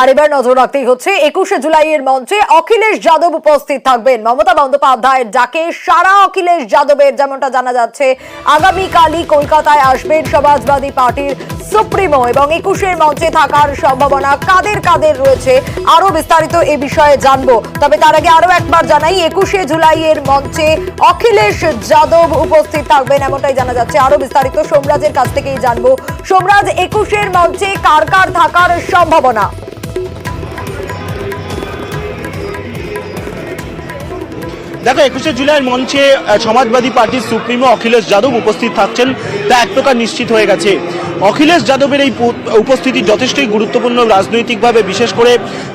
আর এবার নজর রাখতেই হচ্ছে 21শে জুলাইয়ের মঞ্চে অখিলেশ যাদব উপস্থিত থাকবেন। মমতা বন্দ্যোপাধ্যায়ের ডাকে সারা অখিলেশ যাদবের, যেমনটা জানা যাচ্ছে আগামীকালই কলকাতায় আসবেন সমাজবাদী পার্টির সুপ্রিমো, এবং 21শের মঞ্চে থাকার সম্ভাবনা কাদের কাদের রয়েছে আরো বিস্তারিত এ বিষয়ে জানবো। তবে তার আগে আরো একবার জানাই, 21শে জুলাইয়ের মঞ্চে অখিলেশ যাদব উপস্থিত থাকবেন এমনটাই জানা যাচ্ছে। আরো বিস্তারিত সোমরাজের কাছ থেকেই জানবো। সোমরাজ, 21শের মঞ্চে কার কার থাকার সম্ভাবনা? দেখো, 21শে জুলাইয়ের মঞ্চে সমাজবাদী পার্টির সুপ্রিমো অখিলেশ যাদব উপস্থিত থাকছেন, তা এক প্রকার নিশ্চিত হয়ে গেছে। অখিলেশ যাদবের এই উপস্থিতি যথেষ্টই গুরুত্বপূর্ণ রাজনৈতিকভাবে, বিশেষ করে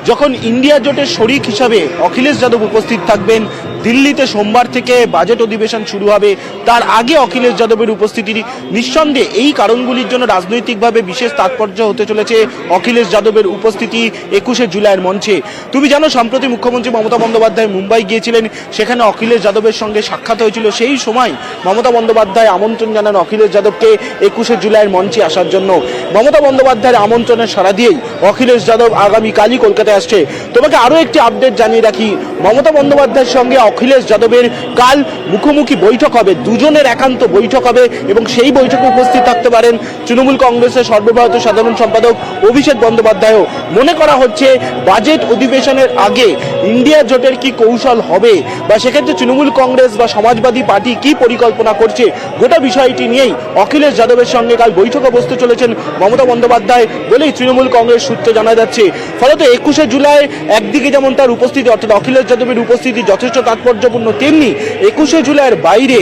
যখন ইন্ডিয়া জোটের শরিক হিসাবে অখিলেশ যাদব উপস্থিত থাকবেন। দিল্লিতে সোমবার থেকে বাজেট অধিবেশন শুরু হবে, তার আগে অখিলেশ যাদবের উপস্থিতি নিঃসন্দেহে এই কারণগুলির জন্য রাজনৈতিকভাবে বিশেষ তাৎপর্য হতে চলেছে অখিলেশ যাদবের উপস্থিতি 21শে জুলাইয়ের মঞ্চে। তুমি জানো, সম্প্রতি মুখ্যমন্ত্রী মমতা বন্দ্যোপাধ্যায় মুম্বাই গিয়েছিলেন, সেখানে অখিলেশ যাদবের সঙ্গে সাক্ষাৎ হয়েছিল। সেই সময় মমতা বন্দ্যোপাধ্যায় আমন্ত্রণ জানান অখিলেশ যাদবকে 21শে জুলাইয়ের মঞ্চে আসার জন্য। মমতা বন্দ্যোপাধ্যায়ের আমন্ত্রণের সাড়া দিয়েই অখিলেশ যাদব আগামীকালই কলকাতায় আসছে। তোমাকে আরও একটি আপডেট জানিয়ে রাখি, মমতা বন্দ্যোপাধ্যায়ের সঙ্গে অখিলেশ যাদবের কাল মুখোমুখি বৈঠক হবে, দুজনের একান্ত বৈঠক হবে, এবং সেই বৈঠকে উপস্থিত থাকতে পারেন তৃণমূল কংগ্রেসের সর্বভারতীয় সাধারণ সম্পাদক অভিষেক বন্দ্যোপাধ্যায়ও। মনে করা হচ্ছে বাজেট অধিবেশনের আগে ইন্ডিয়া জোটের কি কৌশল হবে, বা সেক্ষেত্রে তৃণমূল কংগ্রেস বা সমাজবাদী পার্টি কি পরিকল্পনা করছে, গোটা বিষয়টি নিয়েই অখিলেশ যাদবের সঙ্গে কাল বৈঠকে বসতে চলেছেন মমতা বন্দ্যোপাধ্যায় বলেই তৃণমূল কংগ্রেস সূত্রে জানা যাচ্ছে। ফলত 21শে জুলাই একদিকে যেমন তার উপস্থিতি, অর্থাৎ অখিলেশ যাদবের উপস্থিতি যথেষ্ট তাৎপর্যপূর্ণ, তেমনি 21শে জুলাইয়ের বাইরে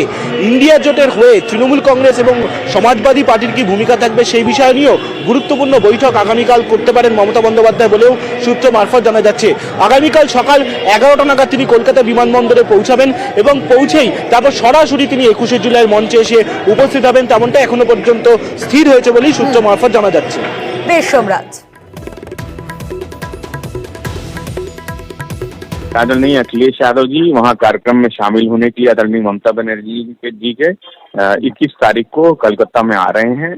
ইন্ডিয়া জোটের হয়ে তৃণমূল কংগ্রেস এবং সমাজবাদী পার্টির কি ভূমিকা থাকবে সেই বিষয় নিয়েও গুরুত্বপূর্ণ বৈঠক আগামীকাল করতে পারেন মমতা বন্দ্যোপাধ্যায় বলেও সূত্র মারফত জানা যাচ্ছে। আগামীকাল সকাল 11টা নাগাদ তিনি কলকাতা বিমানবন্দরে পৌঁছাবেন, এবং পৌঁছেই তারপর সরাসরি তিনি 21শে জুলাইয়ের মঞ্চে এসে উপস্থিত হবেন, তেমনটা এখনো পর্যন্ত স্থির হয়েছে বলেই সূত্র মারফত জানা যাচ্ছে। বেশ সোমরাজ। आदरणीय अखिलेश यादव जी वहाँ कार्यक्रम में शामिल होने के लिए आदरणीय ममता बनर्जी जी के 21 तारीख को कलकत्ता में आ रहे हैं।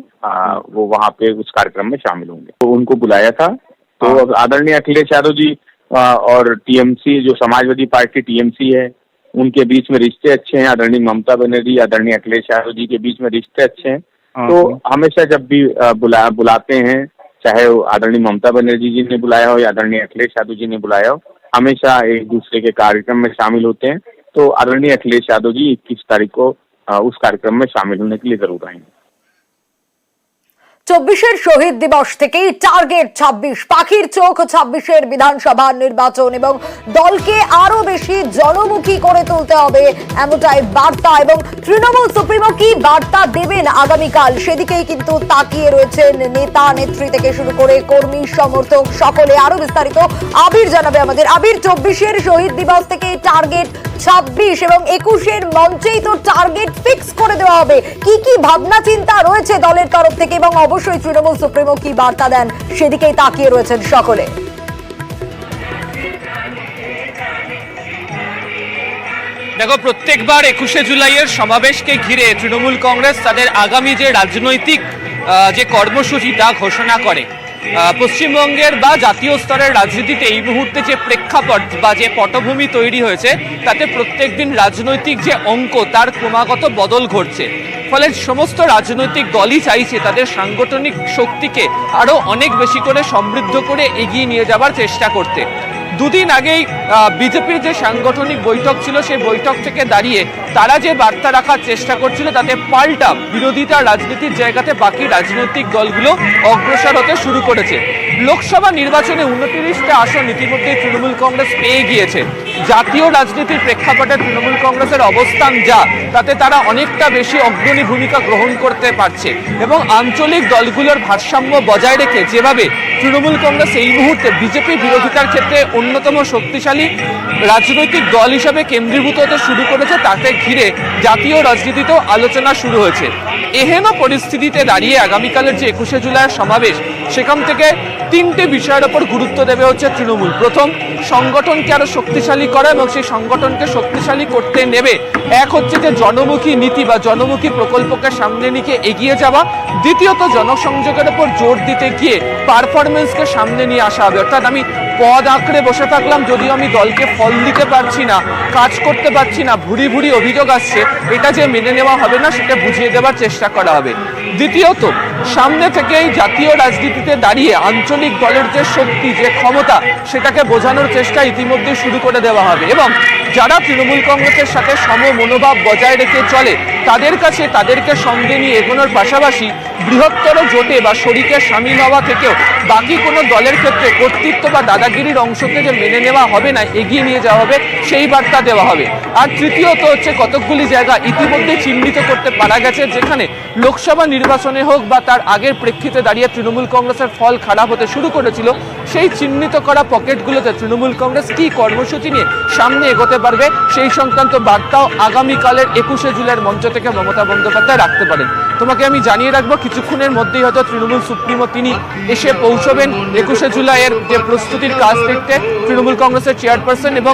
वो वहाँ पे उस कार्यक्रम में शामिल होंगे, तो उनको बुलाया था। तो आदरणीय अखिलेश यादव जी और टीएमसी, जो समाजवादी पार्टी टीएमसी है, उनके बीच में रिश्ते अच्छे हैं। आदरणीय ममता बनर्जी आदरणीय अखिलेश यादव जी के बीच में रिश्ते अच्छे हैं। तो हमेशा जब भी बुलाते हैं, चाहे आदरणीय ममता बनर्जी जी ने बुलाया हो या आदरणीय अखिलेश यादव जी ने बुलाया हो, हमेशा एक दूसरे के कार्यक्रम में शामिल होते हैं। तो आदरणीय अखिलेश यादव जी 21 तारीख को उस कार्यक्रम में शामिल होने के लिए जरूर आएंगे। 24 শহীদ দিবস থেকেই টার্গেট 26, পাখির চোখ 26 বিধানসভা নির্বাচন, এবং দলকে আরো বেশি জনমুখী করে তুলতে হবে এমনটাই বার্তা। এবং তৃণমূল সুপ্রিমো কি বার্তা দেবেন আগামীকাল, সেদিকেই কিন্তু তাকিয়ে রয়েছেন নেতা নেত্রী থেকে শুরু করে কর্মী সমর্থক সকলে। আরো বিস্তারিত আবির জানাবে আমাদের। আবির, 24 শহীদ দিবস থেকে টার্গেট 26 এবং 21 মঞ্চেই তো টার্গেট ফিক্স করে দেওয়া হবে। কি কি ভাবনা চিন্তা রয়েছে দলের তরফ থেকে, এবং অবশ্যই তৃণমূল সুপ্রিমো কি বার্তা দেন সেদিকেই তাকিয়ে রয়েছেন সকলে? দেখো, প্রত্যেকবার 21শে জুলাইয়ের সমাবেশকে ঘিরে তৃণমূল কংগ্রেস তাদের আগামী যে রাজনৈতিক যে কর্মসূচি তা ঘোষণা করে। পশ্চিমবঙ্গের বা জাতীয় স্তরের রাজনীতিতে এই মুহূর্তে যে প্রেক্ষাপট বা যে পটভূমি তৈরি হয়েছে, তাতে প্রত্যেকদিন রাজনৈতিক যে অঙ্ক তার ক্রমাগত বদল ঘটছে। ফলে সমস্ত রাজনৈতিক দলই চাইছে তাদের সাংগঠনিক শক্তিকে আরো অনেক বেশি করে সমৃদ্ধ করে এগিয়ে নিয়ে যাবার চেষ্টা করতে। দুদিন আগেই বিজেপির যে সাংগঠনিক বৈঠক ছিল, সেই বৈঠক থেকে দাঁড়িয়ে তারা যে বার্তা রাখার চেষ্টা করছিল, তাতে পাল্টা বিরোধিতা রাজনীতির জায়গাতে বাকি রাজনৈতিক দলগুলো অগ্রসর হতে শুরু করেছে। লোকসভা নির্বাচনে 29টা আসন ইতিমধ্যে তৃণমূল কংগ্রেস পেয়ে গিয়েছে। জাতীয় রাজনীতির প্রেক্ষাপটে তৃণমূল কংগ্রেসের অবস্থান যা, তাতে তারা অনেকটা বেশি অগ্রণী ভূমিকা গ্রহণ করতে পারছে, এবং আঞ্চলিক দলগুলোর ভারসাম্য বজায় রেখে যেভাবে তৃণমূল কংগ্রেস এই মুহূর্তে বিজেপি বিরোধিতার ক্ষেত্রে অন্যতম শক্তিশালী রাজনৈতিক দল হিসাবে কেন্দ্রীভূত হতে শুরু করেছে, তাকে ঘিরে জাতীয় রাজনীতিতেও আলোচনা শুরু হয়েছে। এহেন পরিস্থিতিতে দাঁড়িয়ে আগামীকালের যে 21শে জুলাইয়ের সমাবেশ, সেখান থেকে 3টে বিষয়ের ওপর গুরুত্ব দেবে হচ্ছে তৃণমূল। প্রথম, সংগঠনকে আরো শক্তিশালী করা, এবং সেই সংগঠনকে শক্তিশালী করতে নেবে এক হচ্ছে যে জনমুখী নীতি বা জনমুখী প্রকল্পকে সামনে নিয়ে এগিয়ে যাওয়া, দ্বিতীয়ত জনসংযোগের উপর জোর দিতে গিয়ে পারফরমেন্সকে সামনে নিয়ে আসা হবে। অর্থাৎ আমি পদ আঁকড়ে বসে থাকলাম, যদিও আমি দলকে ফল দিতে পারছি না, কাজ করতে পারছি না, ভুরি ভুরি অভিযোগ আসছে, এটা যে মেনে নেওয়া হবে না সেটা বুঝিয়ে দেওয়ার চেষ্টা করা হবে। দ্বিতীয়ত সামনে থেকেই জাতীয় রাজনীতিতে দাঁড়িয়ে আঞ্চলিক দলের যে শক্তি, যে ক্ষমতা, সেটাকে বোঝানোর চেষ্টা ইতিমধ্যে শুরু করে দেওয়া হবে এবং যারা তৃণমূল কংগ্রেসের সাথে সম মনোভাব বজায় রেখে চলে তাদের কাছে তাদেরকে সঙ্গে নিয়ে এগোনোর পাশাপাশি বৃহত্তর জোটে বা শরিকে সামিল হওয়া থেকেও বাকি কোনো দলের ক্ষেত্রে কর্তৃত্ব বা দাদাগিরির অংশকে যে মেনে নেওয়া হবে না, এগিয়ে নিয়ে যাওয়া হবে, সেই বার্তা দেওয়া হবে। আর তৃতীয়ত হচ্ছে কতকগুলি জায়গা ইতিমধ্যে চিহ্নিত করতে পারা গেছে যেখানে লোকসভা নির্বাচনে হোক বা তার আগের প্রেক্ষিতে দাঁড়িয়ে তৃণমূল কংগ্রেসের ফল খারাপ হতে শুরু করেছিল, সেই চিহ্নিত করা পকেটগুলোতে তৃণমূল কংগ্রেস কি কর্মসূচি নিয়ে সামনে এগোতে পারবে সেই সংক্রান্ত বার্তাও আগামীকালের 21শে জুলাইয়ের মঞ্চ থেকে মমতা বন্দ্যোপাধ্যায় রাখতে পারেন। তোমাকে আমি জানিয়ে রাখবো কিছুক্ষণের মধ্যেই হয়তো তৃণমূল সুপ্রিমো তিনি এসে পৌঁছবেন 21শে জুলাইয়ের যে প্রস্তুতির কাজ দেখতে তৃণমূল কংগ্রেসের চেয়ারপারসন, এবং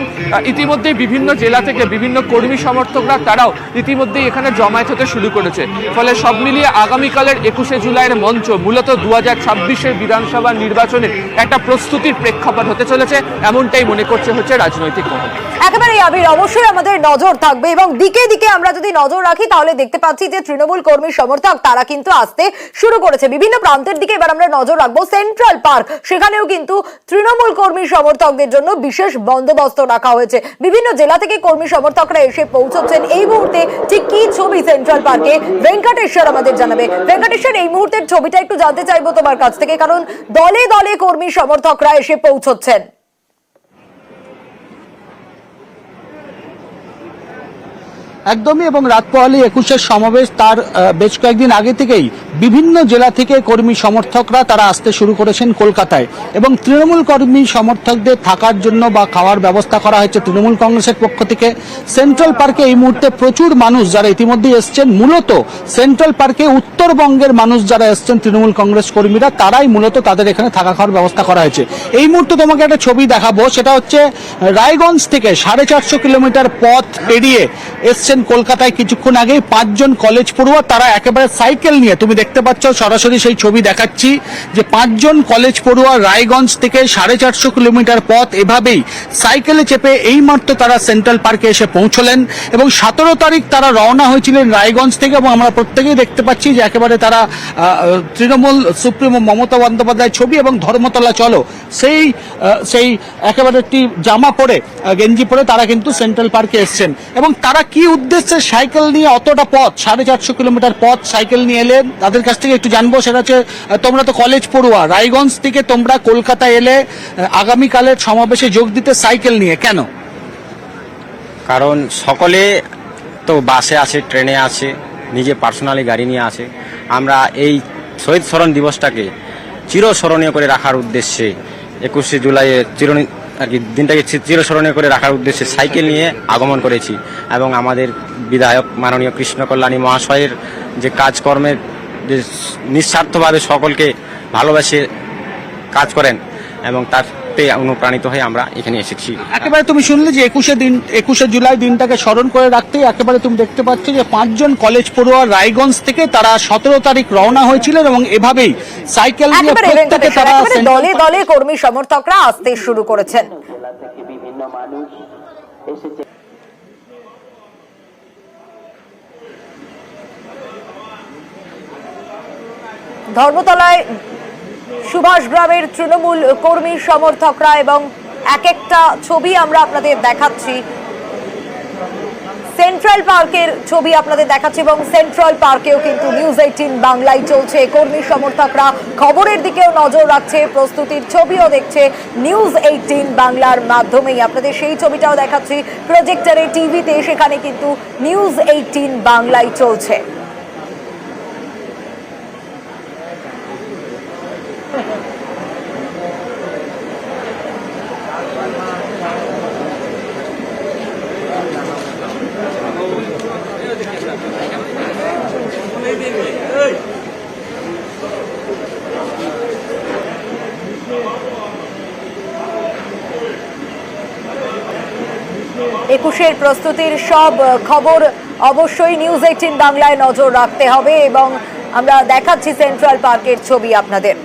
ইতিমধ্যেই বিভিন্ন জেলা থেকে বিভিন্ন কর্মী সমর্থকরা তারাও ইতিমধ্যেই এখানে জমায়েত হতে শুরু করেছে। ফলে সব মিলিয়ে আগামীকালের 21শে জুলাইয়ের মঞ্চ মূলত 2026-এর বিধানসভা নির্বাচনের একটা প্রস্তুতির প্রেক্ষাপট হতে চলেছে, এমনটাই মনে করছে হচ্ছে রাজনৈতিক মহল। একেবারে আবির, অবশ্যই আমাদের নজর থাকবে এবং দিকে দিকে আমরা যদি নজর রাখি তাহলে দেখতে পাচ্ছি যে তৃণমূল কর্মী সমর্থক তারা কিন্তু আসতে শুরু করেছে বিভিন্ন প্রান্তের দিকে। এবার আমরা নজর রাখবো সেন্ট্রাল পার্ক, সেখানেও কিন্তু তৃণমূল কর্মী সমর্থকদের জন্য বিশেষ বন্দোবস্ত রাখা হয়েছে। বিভিন্ন জেলা থেকে কর্মী সমর্থকরা এসে পৌঁছচ্ছেন। এই মুহূর্তে ঠিক কি ছবি সেন্ট্রাল পার্কে, ভেঙ্কটেশ্বর আমাদের জানাবে। ভেঙ্কটেশ্বর, এই মুহূর্তের ছবিটা একটু জানতে চাইবো তোমার কাছ থেকে, কারণ দলে দলে কর্মী সমর্থকরা এসে পৌঁছচ্ছেন। একদমই, এবং রাত পোহালি 21-এর সমাবেশ তার বেশ কয়েকদিন আগে থেকেই বিভিন্ন জেলা থেকে কর্মী সমর্থকরা তারা আসতে শুরু করেছেন কলকাতায়, এবং তৃণমূল কর্মী সমর্থকদের থাকার জন্য বা খাওয়ার ব্যবস্থা করা হয়েছে তৃণমূল কংগ্রেসের পক্ষ থেকে। সেন্ট্রাল পার্কে এই মুহূর্তে প্রচুর মানুষ যারা ইতিমধ্যেই এসছেন, মূলত সেন্ট্রাল পার্কে উত্তরবঙ্গের মানুষ যারা এসছেন তৃণমূল কংগ্রেস কর্মীরা, তারাই মূলত তাদের এখানে থাকা খাওয়ার ব্যবস্থা করা হয়েছে। এই মুহূর্তে তোমাকে একটা ছবি দেখাবো, সেটা হচ্ছে রায়গঞ্জ থেকে 450 কিলোমিটার পথ পেরিয়ে এসছেন কলকাতায় কিছুক্ষণ আগেই 5 জন কলেজ পড়ুয়া, তারা একেবারে সাইকেল নিয়ে, তুমি দেখতে পাচ্ছ সরাসরি সেই ছবি দেখাচ্ছি যে 5 জন কলেজ পড়ুয়া রায়গঞ্জ থেকে 450 কিলোমিটার পথ এভাবেই সাইকেলে চেপে এইমাত্র তারা সেন্ট্রাল পার্কে এসে পৌঁছলেন এবং 17 তারিখ তারা রওনা হয়েছিলেন রায়গঞ্জ থেকে, এবং আমরা প্রত্যেকেই দেখতে পাচ্ছি যে একেবারে তারা তৃণমূল সুপ্রিমো মমতা বন্দ্যোপাধ্যায়ের ছবি এবং ধর্মতলা চলো সেই একেবারে একটি জামা পরে, গেঞ্জি পরে তারা কিন্তু সেন্ট্রাল পার্কে এসছেন। এবং তারা কি উদ্দেশ্যে সাইকেল নিয়ে অতটা পথ, 450 কিলোমিটার পথ সাইকেল নিয়ে এলেন, তাদের কাছ থেকে একটু জানবো। সেটা হচ্ছে, তোমরা তো কলেজ পড়ুয়া, রায়গঞ্জ থেকে তোমরা কলকাতা এলে আগামীকালের সমাবেশে যোগ দিতে সাইকেল নিয়ে, কেন? কারণ সকলে তো বাসে আছে, ট্রেনে আছে, নিজে পার্সোনালি গাড়ি নিয়ে আছে। আমরা এই শহীদ স্মরণ দিবসটাকে চিরস্মরণীয় করে রাখার উদ্দেশ্যে 21শে জুলাইয়ের দিনটাকে চিরস্মরণীয় করে রাখার উদ্দেশ্যে সাইকেল নিয়ে আগমন করেছি। এবং আমাদের বিধায়ক মাননীয় কৃষ্ণ কল্যাণী মহাশয়ের যে কাজকর্মের, যে নিঃস্বার্থভাবে সকলকে ভালোবাসে কাজ করেন, এবং তাতে অনুপ্রাণিত হয়ে আমরা এখানে এসেছি। একেবারে তুমি শুনলে যে 21শে জুলাই দিনটাকে স্মরণ করে রাখতেই একেবারে তুমি দেখতে পাচ্ছ যে 5 জন কলেজ পড়ুয়া রায়গঞ্জ থেকে তারা 17 তারিখ রওনা হয়েছিলেন এবং এভাবেই সাইকেল নিয়ে প্রত্যেকে তারা দলে দলে কর্মী সমর্থকরা আসতে শুরু করেছেন। ধর্মতলায় সুভাষ গ্রামের তৃণমূল কর্মী সমর্থকরা, এবং এক একটা ছবি আমরা আপনাদের দেখাচ্ছি, সেন্ট্রাল পার্কের ছবি আপনাদের দেখাচ্ছি, এবং সেন্ট্রাল পার্কেও কিন্তু নিউজ 18 বাংলায় চলছে। কর্মী সমর্থকরা খবরের দিকেও নজর রাখছে, প্রস্তুতির ছবিও দেখছে নিউজ 18 বাংলার মাধ্যমেই। আপনাদের সেই ছবিটাও দেখাচ্ছি প্রজেক্টরে, টিভিতে, সেখানে কিন্তু নিউজ 18 বাংলায় চলছে। একুশের প্রস্তুতির সব খবর অবশ্যই নিউজ 18 বাংলায় নজর রাখতে হবে, এবং আমরা দেখাচ্ছি সেন্ট্রাল পার্কের ছবি আপনাদের।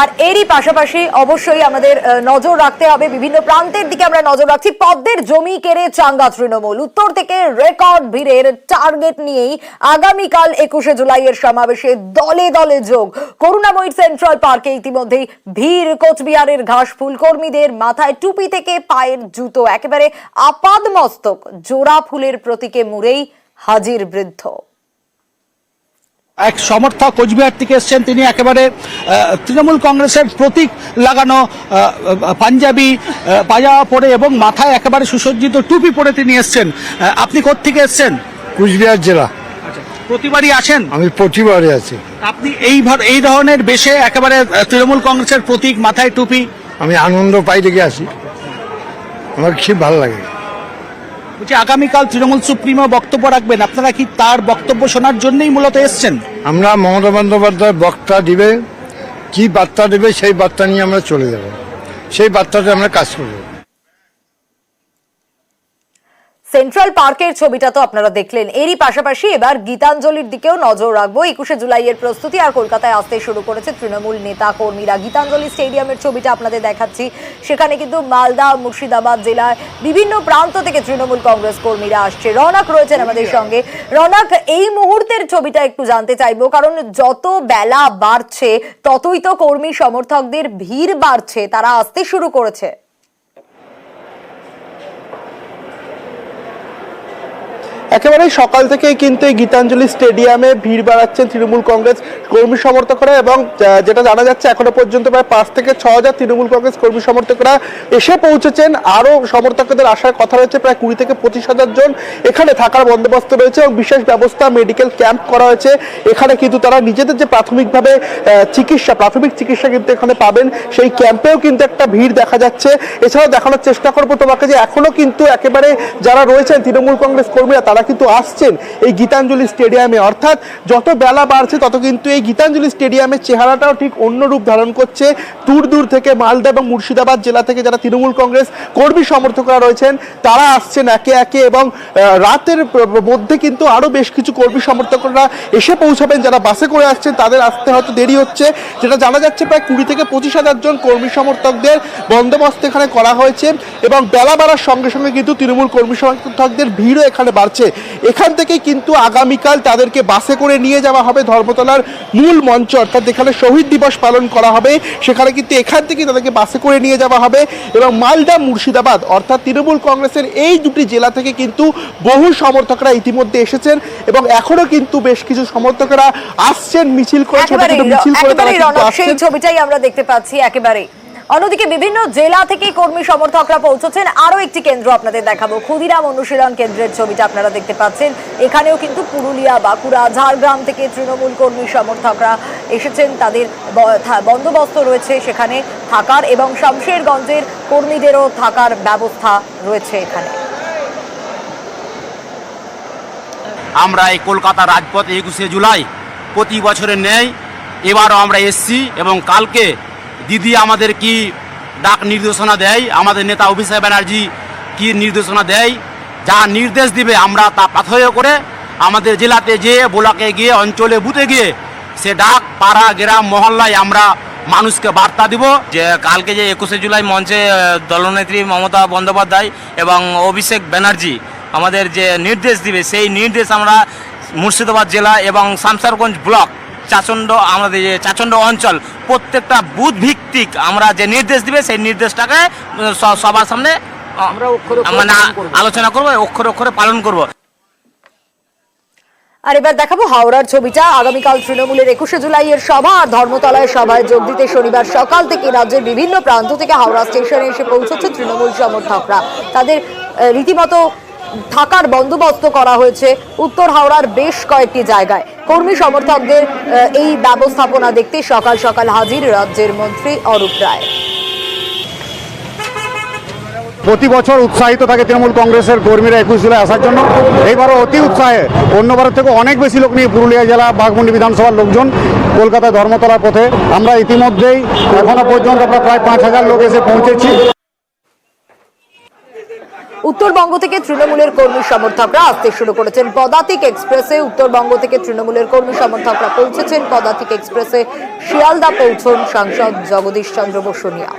আর এরই পাশাপাশি অবশ্যই আমাদের নজর রাখতে হবে, বিভিন্ন প্রান্তের দিকে আমরা নজর রাখছি। পদ্মের জমি কেড়ে চাঙ্গা তৃণমূল, উত্তর থেকে রেকর্ড ভিড়ের টার্গেট নিয়েই আগামীকাল 21শে জুলাইয়ের সমাবেশে দলে দলে যোগ। করুণাময়ী সেন্ট্রাল পার্কে ইতিমধ্যেই ভিড়। কোচবিহারের ঘাসফুল কর্মীদের মাথায় টুপি থেকে পায়ের জুতো, একেবারে আপাদ মস্তক জোড়া ফুলের প্রতীকে মুড়েই হাজির বৃদ্ধ। এক সমর্থক কোচবিহার থেকে এসছেন, তিনি একেবারে তৃণমূল কংগ্রেসের প্রতীক লাগানো পাঞ্জাবি পাজামা পরে এবং মাথায় একেবারে সুসজ্জিত টুপি পরে তিনি এসছেন। আপনি কোত্থেকে এসছেন? কুচবিহার জেলা। প্রতিবারই আসেন? আমি প্রতিবারে আছি। আপনি এই ধরনের বেশে একেবারে তৃণমূল কংগ্রেসের প্রতীক, মাথায় টুপি? আমি আনন্দ পাই দেখে আসি, আমার খুব ভালো লাগে। বলছি, আগামীকাল তৃণমূল সুপ্রিমো বক্তব্য রাখবেন, আপনারা কি তার বক্তব্য শোনার জন্যই মূলত এসছেন? আমরা মমতা বন্দ্যোপাধ্যায় বক্তা দিবে, কি বার্তা দেবে সেই বার্তা নিয়ে আমরা চলে যাব, সেই বার্তাতে আমরা কাজ করব। সেন্ট্রাল পার্কের ছবিটা তো আপনারা দেখলেন। এরই পাশাপাশি এবার গীতাঞ্জলির দিকেও নজর রাখবো। 21শে জুলাইয়ের প্রস্তুতি আর কলকাতায় আসতে শুরু করেছে তৃণমূল নেতা কর্মীরা। গীতাঞ্জলি স্টেডিয়ামের ছবিটা আপনাদের দেখাচ্ছি। সেখানে কিন্তু মালদা, মুর্শিদাবাদ জেলার বিভিন্ন প্রান্ত থেকে তৃণমূল কংগ্রেস কর্মীরা আসছে। রৌনক রয়েছেন আমাদের সঙ্গে। রৌনক, এই মুহূর্তের ছবিটা একটু জানতে চাইবো, কারণ যত বেলা বাড়ছে ততই তো কর্মী সমর্থকদের ভিড় বাড়ছে, তারা আসতে শুরু করেছে। একেবারে সকাল থেকেই কিন্তু এই গীতাঞ্জলি স্টেডিয়ামে ভিড় বাড়াচ্ছেন তৃণমূল কংগ্রেস কর্মী সমর্থকরা, এবং যেটা জানা যাচ্ছে এখনো পর্যন্ত প্রায় 5 থেকে 6 হাজার তৃণমূল কংগ্রেস কর্মী সমর্থকরা এসে পৌঁছেছেন। আরও সমর্থকদের আসার কথা রয়েছে, প্রায় 20 থেকে 25 হাজার জন এখানে থাকার বন্দোবস্ত রয়েছে এবং বিশেষ ব্যবস্থা মেডিকেল ক্যাম্প করা হয়েছে। এখানে কিন্তু তারা নিজেদের যে প্রাথমিকভাবে প্রাথমিক চিকিৎসা কিন্তু এখানে পাবেন, সেই ক্যাম্পেও কিন্তু একটা ভিড় দেখা যাচ্ছে। এছাড়াও দেখানোর চেষ্টা করবো তোমাকে যে এখনো কিন্তু একেবারে যারা রয়েছেন তৃণমূল কংগ্রেস কর্মীরা, তারা কিন্তু আসছেন এই গীতাঞ্জলি স্টেডিয়ামে। অর্থাৎ যত বেলা বাড়ছে তত কিন্তু এই গীতাঞ্জলি স্টেডিয়ামের চেহারাটাও ঠিক অন্য রূপ ধারণ করছে। দূর দূর থেকে মালদা এবং মুর্শিদাবাদ জেলা থেকে যারা তৃণমূল কংগ্রেস কর্মী সমর্থকরা রয়েছেন তারা আসছেন একে একে, এবং রাতের মধ্যে কিন্তু আরো বেশ কিছু কর্মী সমর্থকরা এসে পৌঁছাবেন। যারা বাসে করে আসছেন তাদের আসতে হয়তো দেরি হচ্ছে। যেটা জানা যাচ্ছে প্রায় 20 থেকে 25 হাজার জন কর্মী সমর্থকদের বন্দোবস্ত এখানে করা হয়েছে, এবং বেলা বাড়ার সঙ্গে সঙ্গে কিন্তু তৃণমূল কর্মী সমর্থকদের ভিড়ও এখানে বাড়ছে। এখান থেকে কিন্তু আগামীকাল তাদেরকে বাসে করে নিয়ে যাওয়া হবে ধর্মতলার মূল মঞ্চ, অর্থাৎ যেখানে শহীদ দিবস পালন করা হবে সেখানে কিন্তু এখান থেকে তাদেরকে বাসে করে নিয়ে যাওয়া হবে। এবং মালদা, মুর্শিদাবাদ অর্থাৎ তৃণমূল কংগ্রেসের এই দুটি জেলা থেকে কিন্তু বহু সমর্থকরা ইতিমধ্যে এসেছেন, এবং এখনো কিন্তু বেশ কিছু সমর্থকরা আসছেন মিছিল করে, ছোট ছোট মিছিল করে তারা কিন্তু আসছেন। সেই ছবিটাই আমরা দেখতে পাচ্ছি একেবারে। অন্যদিকে বিভিন্ন জেলা থেকে কর্মী সমর্থকরা পৌঁছেছেন। আরো একটি কেন্দ্র আপনাদের দেখাবো, ক্ষুদিরাম অনুশীলন কেন্দ্রের ছবিটা আপনারা দেখতে পাচ্ছেন। এখানেও কিন্তু পুরুলিয়া, বাঁকুড়া, ঝাড়গ্রাম থেকে তৃণমূল কর্মী সমর্থকরা এসেছেন। তাদের বন্দোবস্ত রয়েছে সেখানে থাকার, এবং শামশেরগঞ্জের কর্মীদেরও থাকার ব্যবস্থা রয়েছে এখানে। আমরা এই কলকাতা রাজপথ 21শে জুলাই প্রতি বছরের ন্যায় এবারও আমরা এসছি, এবং কালকে দিদি আমাদের কি ডাক নির্দেশনা দেয়, আমাদের নেতা অভিষেক ব্যানার্জি কি নির্দেশনা দেয়, যা নির্দেশ দিবে আমরা তা পাথেয় করে আমাদের জেলাতে গিয়ে, ব্লকে গিয়ে, অঞ্চলে বুথে গিয়ে সে ডাক পাড়া, গ্রাম, মহল্লায় আমরা মানুষকে বার্তা দিব। যে কালকে যে 21শে জুলাই মঞ্চে দলনেত্রী মমতা বন্দ্যোপাধ্যায় এবং অভিষেক ব্যানার্জি আমাদের যে নির্দেশ দিবে, সেই নির্দেশ আমরা মুর্শিদাবাদ জেলা এবং শামশেরগঞ্জ ব্লক, আমাদের যে চাচণ্ড অঞ্চল, প্রত্যেকটা বুথ ভিত্তিক আমরা যে নির্দেশ দিবে সেই নির্দেশটাকে সবার সামনে আমরা আলোচনা করবো, অক্ষরে অক্ষরে পালন করব। আর এবার দেখাবো হাওড়ার ছবিটা। আগামীকাল তৃণমূলের 21শে জুলাইয়ের সভা আর ধর্মতলায় সভায় যোগ দিতে শনিবার সকাল থেকে রাজ্যের বিভিন্ন প্রান্ত থেকে হাওড়া স্টেশনে এসে পৌঁছচ্ছে তৃণমূল সমর্থকরা। তাদের রীতিমতো থাকার বন্দোবস্ত করা হয়েছে উত্তর হাওড়ার বেশ কয়েকটি জায়গায়। কর্মী সমর্থকদের এই ব্যবস্থাপনা দেখতে সকাল সকাল হাজির রাজ্যের মন্ত্রী অরূপ রায়। প্রতি বছর উৎসাহিত থাকে তৃণমূল কংগ্রেসের কর্মীরা 21 জুলাই আসার জন্য। এইবারও অতি উৎসাহে, অন্যবারের থেকে অনেক বেশি লোক নিয়ে পুরুলিয়া জেলা বাঘমুন্ডি বিধানসভার লোকজন কলকাতায় ধর্মতলার পথে। আমরা ইতিমধ্যেই এখনো পর্যন্ত প্রায় 5,000 লোক এসে পৌঁছেছি। উত্তরবঙ্গ থেকে তৃণমূলের কর্মী সমর্থকরা আসতে শুরু করেছেন পদাতিক এক্সপ্রেসে। উত্তরবঙ্গ থেকে তৃণমূলের কর্মী সমর্থকরা পৌঁছেছেন পদাতিক এক্সপ্রেসে। শিয়ালদা পৌঁছন সাংসদ জগদীশ চন্দ্র বসুনিয়া।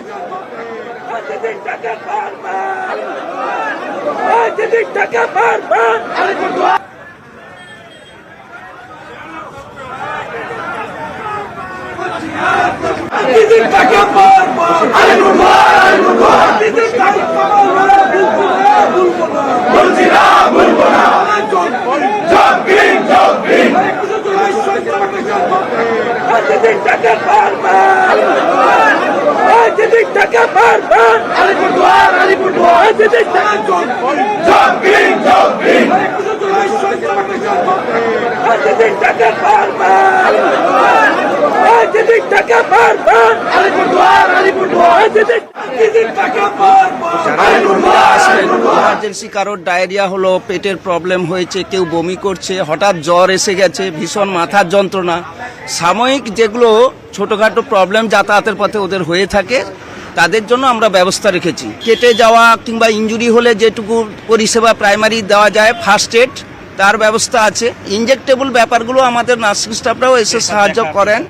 ইমার্জেন্সি কারোর ডায়রিয়া হলো, পেটের প্রবলেম হয়েছে, কেউ বমি করছে, হঠাৎ জ্বর এসে গেছে, ভীষণ মাথার যন্ত্রণা, সাময়িক যেগুলো ছোটখাটো প্রবলেম যাতায়াতের পথে ওদের হয়ে থাকে, তাদের জন্য আমরা ব্যবস্থা রেখেছি। কেটে যাওয়া কিংবা ইনজুরি হলে যেটুকু পরিষেবা প্রাইমারি দেওয়া যায়, ফার্স্ট এড, তার ব্যবস্থা আছে। ইনজেক্টেবল ব্যাপারগুলো আমাদের নার্সিং স্টাফরাও এসে সাহায্য করেন।